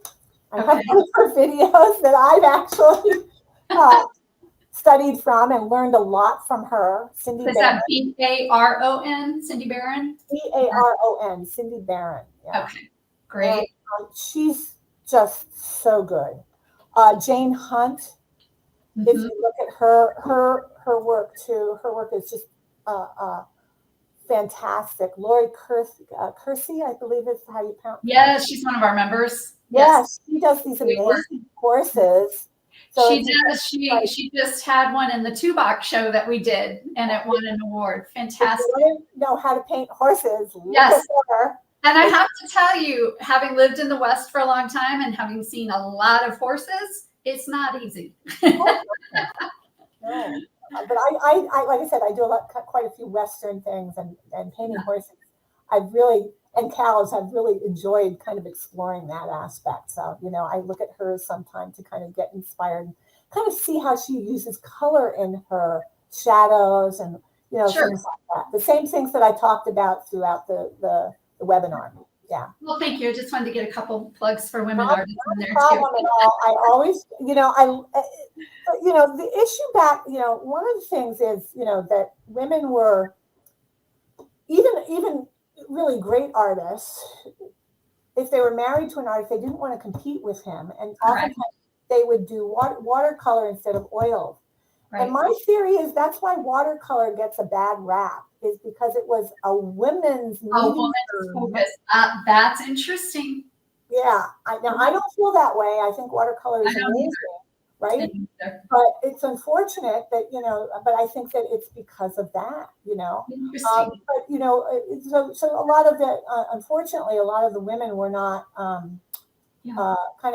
Speaker 2: I have her videos that I've actually studied from and learned a lot from her. Cindy Barron. Is
Speaker 1: that B-A-R-O-N, Cindy Barron?
Speaker 2: B-A-R-O-N, Cindy Barron. Yeah.
Speaker 1: Okay, great.
Speaker 2: And, she's just so good. Jane Hunt, if you look at her work too, her work is just fantastic. Lori Kersey, I believe is how you pronounce it.
Speaker 1: Yeah, she's one of our members.
Speaker 2: Yes, she does these amazing courses. So
Speaker 1: she does. She just had one in the 2-box show that we did, and it won an award. Fantastic.
Speaker 2: If you know how to paint horses.
Speaker 1: Yes. And I have to tell you, having lived in the West for a long time and having seen a lot of horses, it's not easy.
Speaker 2: No. But I like I said, I do quite a few Western things, and painting horses. And cows, I've really enjoyed kind of exploring that aspect. So, I look at hers sometime to kind of get inspired, kind of see how she uses color in her shadows and, things like that. The same things that I talked about throughout the webinar. Yeah.
Speaker 1: Well, thank you. I just wanted to get a couple plugs for women artists in there too.
Speaker 2: No problem at all. I always, the issue back, one of the things is, that women were even really great artists, if they were married to an artist, they didn't want to compete with him, and oftentimes they would do watercolor instead of oil. Right. And my theory is that's why watercolor gets a bad rap, is because it was a women's
Speaker 1: focus. That's interesting.
Speaker 2: Yeah, I don't feel that way. I think watercolor is amazing, right? But it's unfortunate that, but I think that it's because of that,
Speaker 1: Interesting.
Speaker 2: But, so a lot of the, unfortunately, a lot of the women were not kind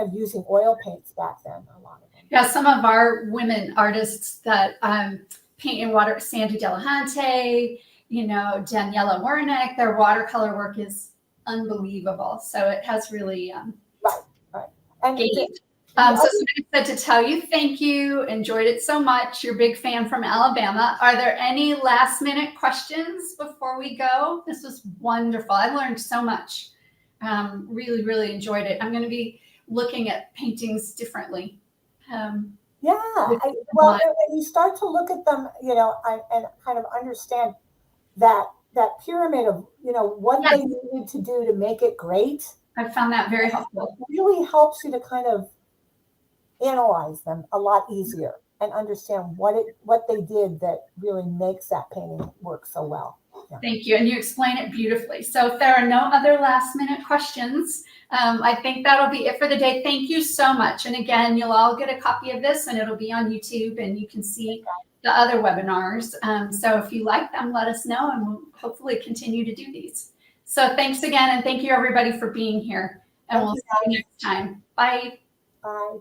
Speaker 2: of using oil paints back then, a lot of them.
Speaker 1: Yeah, some of our women artists that paint in water, Sandy Delahunty, Daniela Wernick, their watercolor work is unbelievable. So it has really
Speaker 2: right. And
Speaker 1: gained. So somebody said to tell you thank you, enjoyed it so much. You're a big fan from Alabama. Are there any last minute questions before we go? This was wonderful. I learned so much. Really, really enjoyed it. I'm going to be looking at paintings differently.
Speaker 2: When you start to look at them, and kind of understand that that pyramid of, what
Speaker 1: Yes.
Speaker 2: they needed to do to make it great.
Speaker 1: I found that very helpful.
Speaker 2: It really helps you to kind of analyze them a lot easier and understand what they did that really makes that painting work so well. Yeah.
Speaker 1: Thank you. And you explain it beautifully. So if there are no other last minute questions, I think that'll be it for the day. Thank you so much. And again, you'll all get a copy of this and it'll be on YouTube and you can see the other webinars. So if you like them, let us know and we'll hopefully continue to do these. So thanks again. And thank you everybody for being here. And we'll see you next time. Bye.
Speaker 2: Bye.